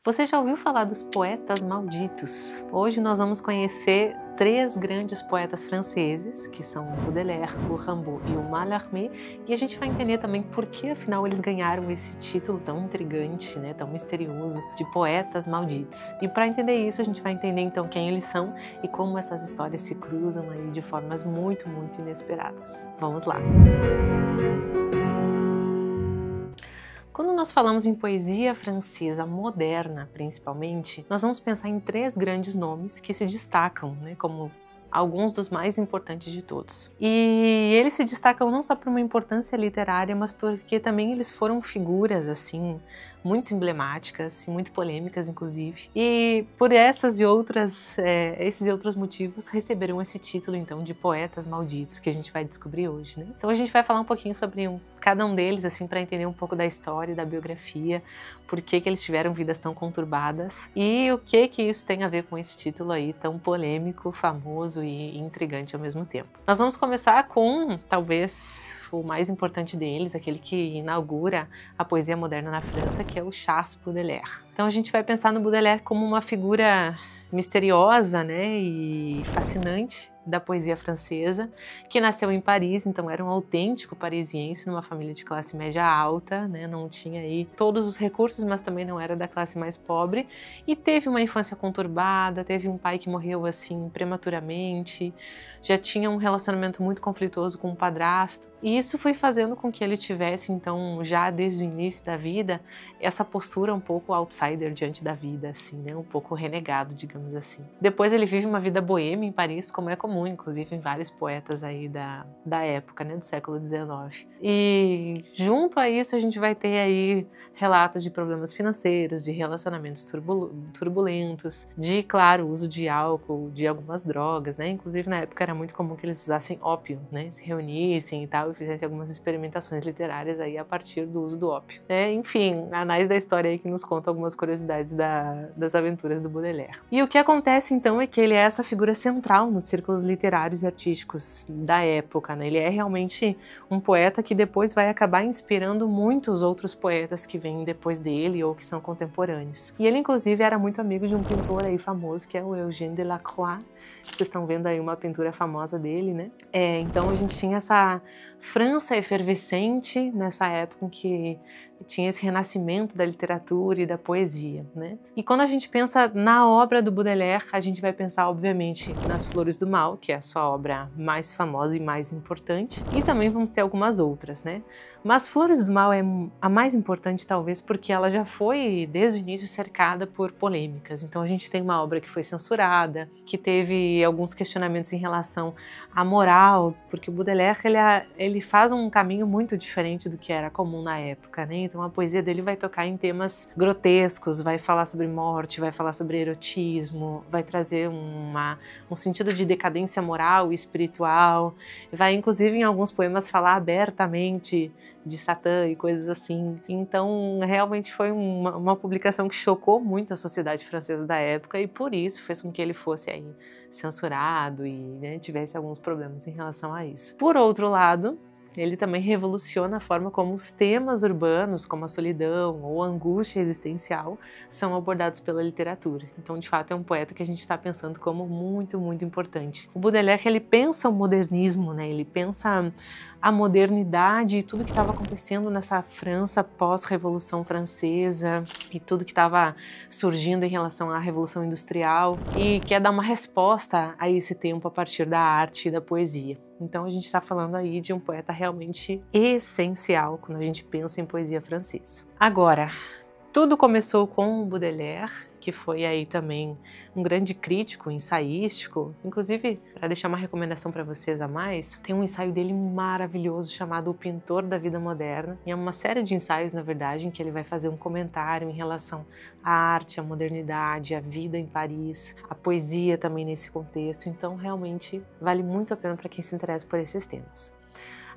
Você já ouviu falar dos poetas malditos? Hoje nós vamos conhecer três grandes poetas franceses, que são o Baudelaire, o Rimbaud e o Mallarmé, e a gente vai entender também por que afinal eles ganharam esse título tão intrigante, tão misterioso, de poetas malditos. E para entender isso, a gente vai entender então quem eles são e como essas histórias se cruzam aí de formas muito inesperadas. Vamos lá! Quando nós falamos em poesia francesa moderna, principalmente, nós vamos pensar em três grandes nomes que se destacam, como alguns dos mais importantes de todos. E eles se destacam não só por uma importância literária, mas porque também eles foram figuras, assim, muito emblemáticas e muito polêmicas, inclusive. E por esses e outros motivos, receberam esse título, então, de poetas malditos, que a gente vai descobrir hoje, Então a gente vai falar um pouquinho sobre cada um deles, assim, para entender um pouco da história, da biografia, por que eles tiveram vidas tão conturbadas e o que isso tem a ver com esse título aí tão polêmico, famoso e intrigante ao mesmo tempo. Nós vamos começar com, talvez, o mais importante deles, aquele que inaugura a poesia moderna na França, que é o Charles Baudelaire. Então a gente vai pensar no Baudelaire como uma figura misteriosa, e fascinante da poesia francesa, que nasceu em Paris, então era um autêntico parisiense, numa família de classe média alta, não tinha aí todos os recursos, mas também não era da classe mais pobre, e teve uma infância conturbada, teve um pai que morreu assim prematuramente, já tinha um relacionamento muito conflituoso com o padrasto, e isso foi fazendo com que ele tivesse, então, já desde o início da vida, essa postura um pouco outsider diante da vida, assim, um pouco renegado, digamos assim. Depois ele vive uma vida boêmia em Paris, como é comum, inclusive, em vários poetas aí da época, do século XIX. E junto a isso a gente vai ter aí relatos de problemas financeiros, de relacionamentos turbulentos, de, claro, uso de álcool, de algumas drogas, Inclusive na época era muito comum que eles usassem ópio, se reunissem e tal, e fizessem algumas experimentações literárias aí a partir do uso do ópio. Enfim, a análise da história aí que nos conta algumas curiosidades das aventuras do Baudelaire. E o que acontece então é que ele é essa figura central nos círculos literários e artísticos da época, Ele é realmente um poeta que depois vai acabar inspirando muitos outros poetas que vêm depois dele ou que são contemporâneos. E ele, inclusive, era muito amigo de um pintor aí famoso, que é o Eugène Delacroix. Vocês estão vendo aí uma pintura famosa dele, Então a gente tinha essa França efervescente nessa época em que tinha esse renascimento da literatura e da poesia, E quando a gente pensa na obra do Baudelaire, a gente vai pensar, obviamente, nas Flores do Mal, que é a sua obra mais famosa e mais importante, e também vamos ter algumas outras, Mas Flores do Mal é a mais importante, talvez, porque ela já foi, desde o início, cercada por polêmicas. Então a gente tem uma obra que foi censurada, que teve alguns questionamentos em relação à moral, porque o Baudelaire, ele faz um caminho muito diferente do que era comum na época, Então a poesia dele vai tocar em temas grotescos, vai falar sobre morte, vai falar sobre erotismo, vai trazer um sentido de decadência moral e espiritual, vai inclusive em alguns poemas falar abertamente de Satã e coisas assim. Então realmente foi uma publicação que chocou muito a sociedade francesa da época e por isso fez com que ele fosse aí censurado e tivesse alguns problemas em relação a isso. Por outro lado, ele também revoluciona a forma como os temas urbanos, como a solidão ou a angústia existencial, são abordados pela literatura. Então, de fato, é um poeta que a gente está pensando como muito importante. O Baudelaire, ele pensa o modernismo, Ele pensa a modernidade e tudo que estava acontecendo nessa França pós-Revolução Francesa e tudo que estava surgindo em relação à Revolução Industrial e quer dar uma resposta a esse tempo a partir da arte e da poesia. Então a gente está falando aí de um poeta realmente essencial quando a gente pensa em poesia francesa. Agora, tudo começou com o Baudelaire, que foi aí também um grande crítico, ensaístico. Inclusive, para deixar uma recomendação para vocês a mais, tem um ensaio dele maravilhoso chamado O Pintor da Vida Moderna. E é uma série de ensaios, na verdade, em que ele vai fazer um comentário em relação à arte, à modernidade, à vida em Paris, à poesia também nesse contexto. Então, realmente, vale muito a pena para quem se interessa por esses temas.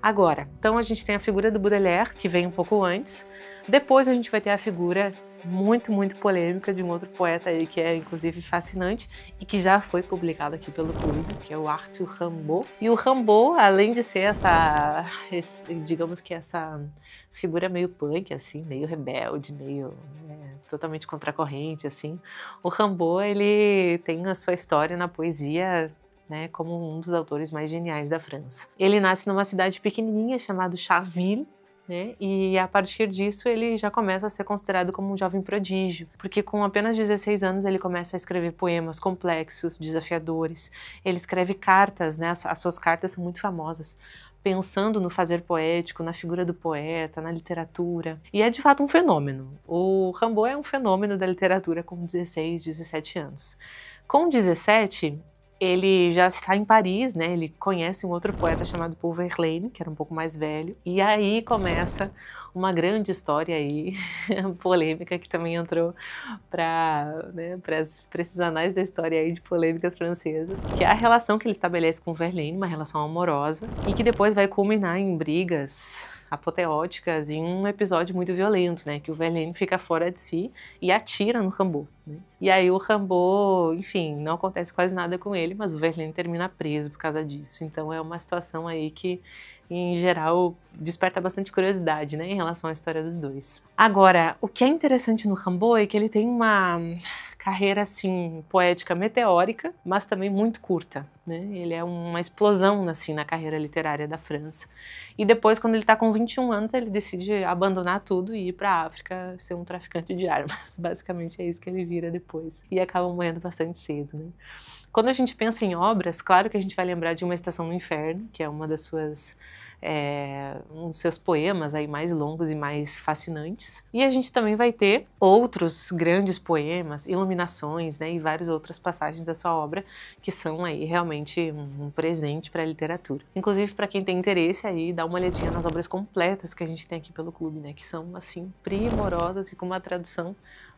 Agora, então a gente tem a figura do Baudelaire, que vem um pouco antes. Depois a gente vai ter a figura muito polêmica de um outro poeta aí que é inclusive fascinante e que já foi publicado aqui pelo clube, que é o Arthur Rimbaud. E o Rimbaud, além de ser digamos que essa figura meio punk, assim, meio rebelde, meio totalmente contracorrente, assim, o Rimbaud, ele tem a sua história na poesia, né, como um dos autores mais geniais da França. Ele nasce numa cidade pequenininha chamada Charleville, né, e a partir disso ele já começa a ser considerado como um jovem prodígio, porque com apenas 16 anos ele começa a escrever poemas complexos, desafiadores. Ele escreve cartas, né, as suas cartas são muito famosas, pensando no fazer poético, na figura do poeta, na literatura. E é de fato um fenômeno. O Rimbaud é um fenômeno da literatura com 16, 17 anos. Com 17, ele já está em Paris, né? Ele conhece um outro poeta chamado Paul Verlaine, que era um pouco mais velho, e aí começa uma grande história aí, polêmica, que também entrou para esses anais da história aí de polêmicas francesas, que é a relação que ele estabelece com Verlaine, uma relação amorosa, e que depois vai culminar em brigas apoteóticas em um episódio muito violento, né, que o Verlaine fica fora de si e atira no Rimbaud, né? E aí o Rimbaud, enfim, não acontece quase nada com ele, mas o Verlaine termina preso por causa disso. Então é uma situação aí que, em geral, desperta bastante curiosidade, né, em relação à história dos dois. Agora, o que é interessante no Rimbaud é que ele tem uma carreira, assim, poética meteórica, mas também muito curta, né? Ele é uma explosão, assim, na carreira literária da França. E depois, quando ele está com 21 anos, ele decide abandonar tudo e ir para a África ser um traficante de armas. Basicamente é isso que ele vira depois. E acaba morrendo bastante cedo, né? Quando a gente pensa em obras, claro que a gente vai lembrar de Uma Estação no Inferno, que é uma das suas... um dos seus poemas aí mais longos e mais fascinantes. E a gente também vai ter outros grandes poemas, iluminações, né, e várias outras passagens da sua obra que são aí realmente um presente para a literatura. Inclusive, para quem tem interesse aí, dá uma olhadinha nas obras completas que a gente tem aqui pelo clube, né, que são assim primorosas e com uma tradução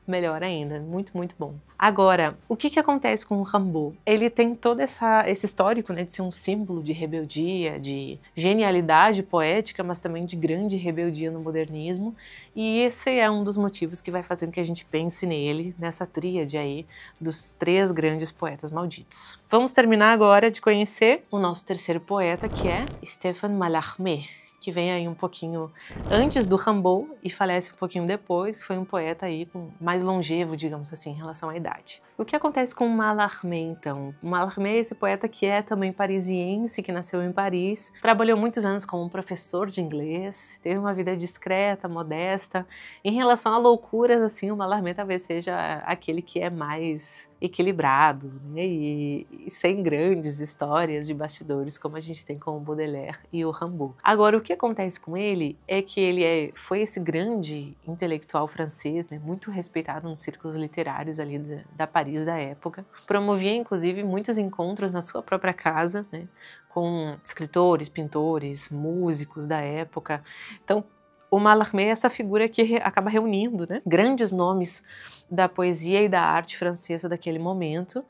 melhor ainda, muito bom. Agora, o que acontece com o Rimbaud? Ele tem todo esse histórico, né, de ser um símbolo de rebeldia, de genialidade poética, mas também de grande rebeldia no modernismo, e esse é um dos motivos que vai fazer com que a gente pense nele, nessa tríade aí dos três grandes poetas malditos. Vamos terminar agora de conhecer o nosso terceiro poeta, que é Stéphane Mallarmé, que vem aí um pouquinho antes do Rimbaud e falece um pouquinho depois, que foi um poeta aí mais longevo, digamos assim, em relação à idade. O que acontece com Mallarmé, então? Mallarmé é esse poeta que é também parisiense, que nasceu em Paris, trabalhou muitos anos como professor de inglês, teve uma vida discreta, modesta. Em relação a loucuras, assim, o Mallarmé talvez seja aquele que é mais equilibrado, né? E sem grandes histórias de bastidores, como a gente tem com o Baudelaire e o Rimbaud. Agora, o que acontece com ele é que ele foi esse grande intelectual francês, né, muito respeitado nos círculos literários ali da Paris da época. Promovia, inclusive, muitos encontros na sua própria casa, né, com escritores, pintores, músicos da época. Então, o Mallarmé é essa figura que acaba reunindo, né, grandes nomes da poesia e da arte francesa daquele momento,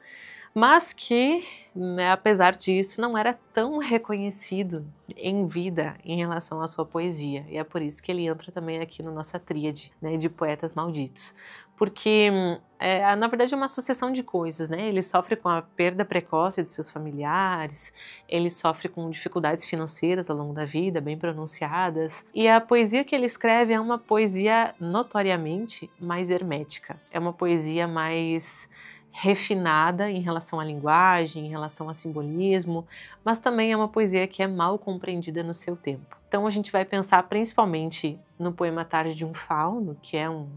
mas que, né, apesar disso, não era tão reconhecido em vida em relação à sua poesia. E é por isso que ele entra também aqui na nossa tríade, né, de poetas malditos. Porque, na verdade, é uma sucessão de coisas, né? Ele sofre com a perda precoce de seus familiares, ele sofre com dificuldades financeiras ao longo da vida, bem pronunciadas, e a poesia que ele escreve é uma poesia notoriamente mais hermética, é uma poesia mais refinada em relação à linguagem, em relação a simbolismo, mas também é uma poesia que é mal compreendida no seu tempo. Então a gente vai pensar principalmente no poema Tarde de um Fauno, que é um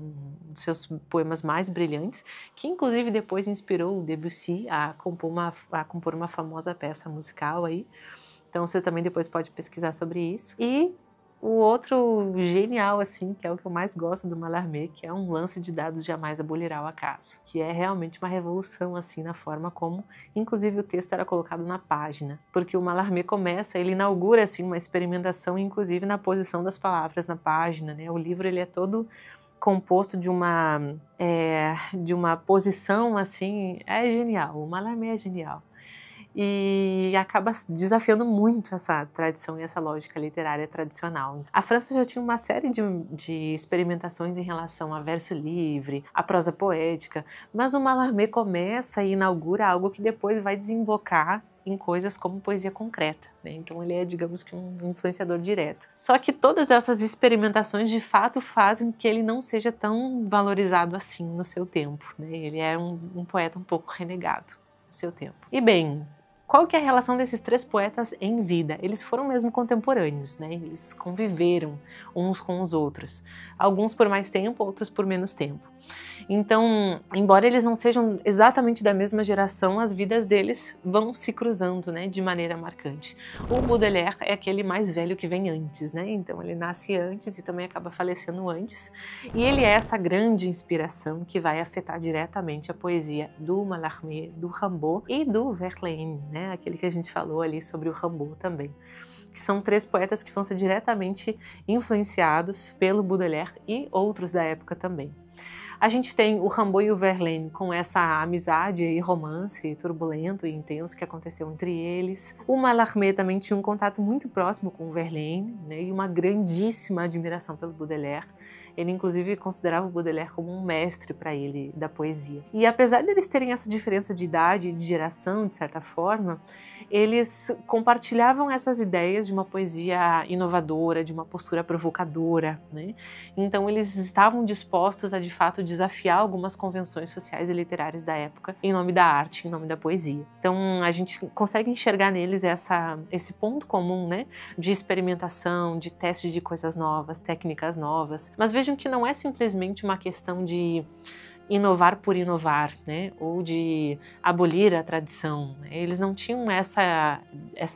dos seus poemas mais brilhantes, que inclusive depois inspirou o Debussy a compor uma famosa peça musical aí. Então você também depois pode pesquisar sobre isso. E o outro genial, assim, que é o que eu mais gosto do Mallarmé, que é um lance de dados jamais abolirá o acaso, que é realmente uma revolução, assim, na forma como, inclusive, o texto era colocado na página, porque o Mallarmé ele inaugura, assim, uma experimentação, inclusive, na posição das palavras na página, né? O livro, ele é todo composto de uma posição, assim, é genial, o Mallarmé é genial. e acaba desafiando muito essa tradição e essa lógica literária tradicional. A França já tinha uma série de experimentações em relação a verso livre, a prosa poética, mas o Mallarmé começa e inaugura algo que depois vai desembocar em coisas como poesia concreta, né? Então ele é, digamos que, um influenciador direto. Só que todas essas experimentações de fato fazem que ele não seja tão valorizado assim no seu tempo, né? Ele é um poeta um pouco renegado no seu tempo. E bem, qual que é a relação desses três poetas em vida? Eles foram mesmo contemporâneos, né? Eles conviveram uns com os outros. Alguns por mais tempo, outros por menos tempo. Então, embora eles não sejam exatamente da mesma geração, as vidas deles vão se cruzando, né, de maneira marcante. O Baudelaire é aquele mais velho que vem antes, né? Então ele nasce antes e também acaba falecendo antes. E ele é essa grande inspiração que vai afetar diretamente a poesia do Mallarmé, do Rimbaud e do Verlaine, né? Aquele que a gente falou ali sobre o Rimbaud também. Que são três poetas que vão ser diretamente influenciados pelo Baudelaire e outros da época também. A gente tem o Rimbaud e o Verlaine com essa amizade e romance turbulento e intenso que aconteceu entre eles. O Mallarmé também tinha um contato muito próximo com o Verlaine, né, e uma grandíssima admiração pelo Baudelaire. Ele, inclusive, considerava o Baudelaire como um mestre para ele da poesia. E apesar deles terem essa diferença de idade e de geração, de certa forma, eles compartilhavam essas ideias de uma poesia inovadora, de uma postura provocadora, né? Então eles estavam dispostos a, de fato, desafiar algumas convenções sociais e literárias da época em nome da arte, em nome da poesia. Então a gente consegue enxergar neles esse ponto comum, né, de experimentação, de teste de coisas novas, técnicas novas. Mas vejam que não é simplesmente uma questão de inovar por inovar, né, ou de abolir a tradição. Eles não tinham essa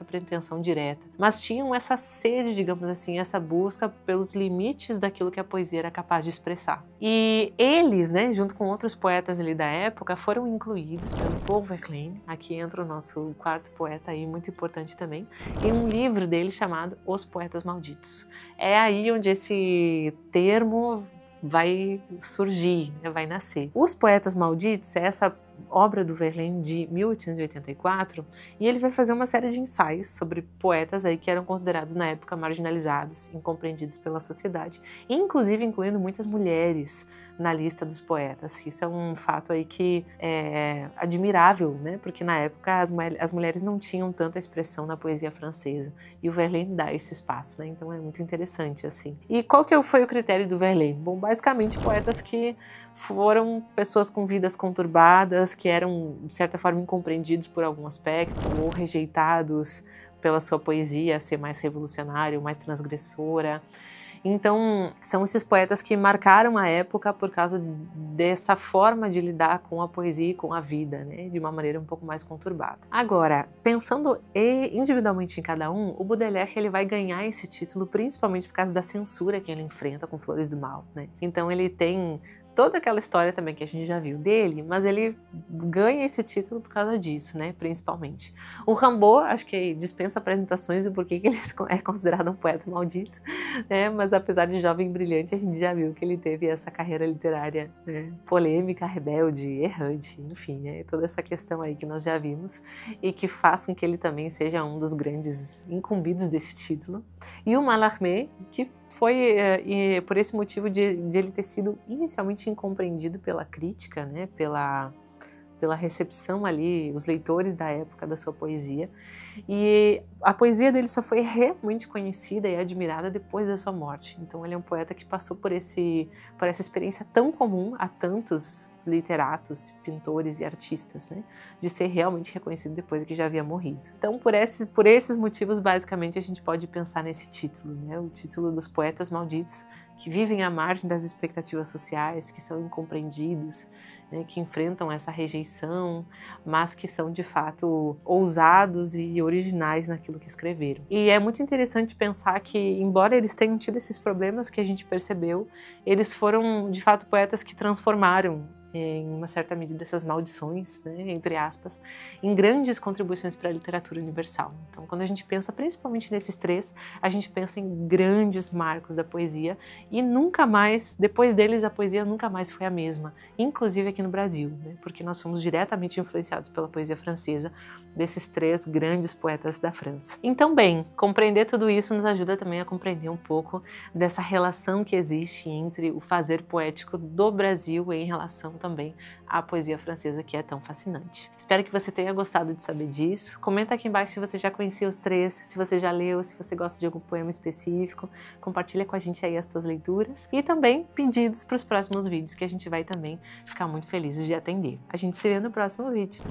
pretensão direta, mas tinham essa sede, digamos assim, essa busca pelos limites daquilo que a poesia era capaz de expressar. E eles, né, junto com outros poetas ali da época, foram incluídos pelo Paul Verlaine, aqui entra o nosso quarto poeta aí, muito importante também, em um livro dele chamado Os Poetas Malditos. É aí onde esse termo vai surgir, né, vai nascer. Os Poetas Malditos é essa obra do Verlaine de 1884 e ele vai fazer uma série de ensaios sobre poetas aí que eram considerados na época marginalizados, incompreendidos pela sociedade, inclusive incluindo muitas mulheres na lista dos poetas. Isso é um fato aí que é admirável, né? Porque na época as mulheres não tinham tanta expressão na poesia francesa e o Verlaine dá esse espaço, né? Então é muito interessante assim. E qual que foi o critério do Verlaine? Bom, basicamente poetas que foram pessoas com vidas conturbadas, que eram de certa forma incompreendidos por algum aspecto ou rejeitados pela sua poesia ser mais revolucionária, mais transgressora. Então, são esses poetas que marcaram a época por causa dessa forma de lidar com a poesia e com a vida, né, de uma maneira um pouco mais conturbada. Agora, pensando individualmente em cada um, o Baudelaire ele vai ganhar esse título principalmente por causa da censura que ele enfrenta com Flores do Mal, né? Então ele tem toda aquela história também que a gente já viu dele, mas ele ganha esse título por causa disso, né, principalmente. O Rimbaud, acho que dispensa apresentações do porquê que ele é considerado um poeta maldito, né, mas apesar de jovem e brilhante, a gente já viu que ele teve essa carreira literária, né, polêmica, rebelde, errante, enfim, né, toda essa questão aí que nós já vimos e que faz com que ele também seja um dos grandes incumbidos desse título. E o Mallarmé, que foi por esse motivo de ele ter sido inicialmente incompreendido pela crítica, né, pela recepção ali, os leitores da época da sua poesia. E a poesia dele só foi realmente conhecida e admirada depois da sua morte. Então ele é um poeta que passou por essa experiência tão comum a tantos literatos, pintores e artistas, né, de ser realmente reconhecido depois que já havia morrido. Então por esses motivos, basicamente, a gente pode pensar nesse título, né, o título dos poetas malditos, que vivem à margem das expectativas sociais, que são incompreendidos, né, que enfrentam essa rejeição, mas que são de fato ousados e originais naquilo que escreveram. E é muito interessante pensar que, embora eles tenham tido esses problemas que a gente percebeu, eles foram de fato poetas que transformaram em uma certa medida, essas maldições, né, entre aspas, em grandes contribuições para a literatura universal. Então, quando a gente pensa principalmente nesses três, a gente pensa em grandes marcos da poesia e nunca mais, depois deles, a poesia nunca mais foi a mesma, inclusive aqui no Brasil, né, porque nós fomos diretamente influenciados pela poesia francesa, desses três grandes poetas da França. Então, bem, compreender tudo isso nos ajuda também a compreender um pouco dessa relação que existe entre o fazer poético do Brasil em relação também à poesia francesa, que é tão fascinante. Espero que você tenha gostado de saber disso. Comenta aqui embaixo se você já conhecia os três, se você já leu, se você gosta de algum poema específico. Compartilha com a gente aí as tuas leituras e também pedidos para os próximos vídeos, que a gente vai também ficar muito felizes de atender. A gente se vê no próximo vídeo.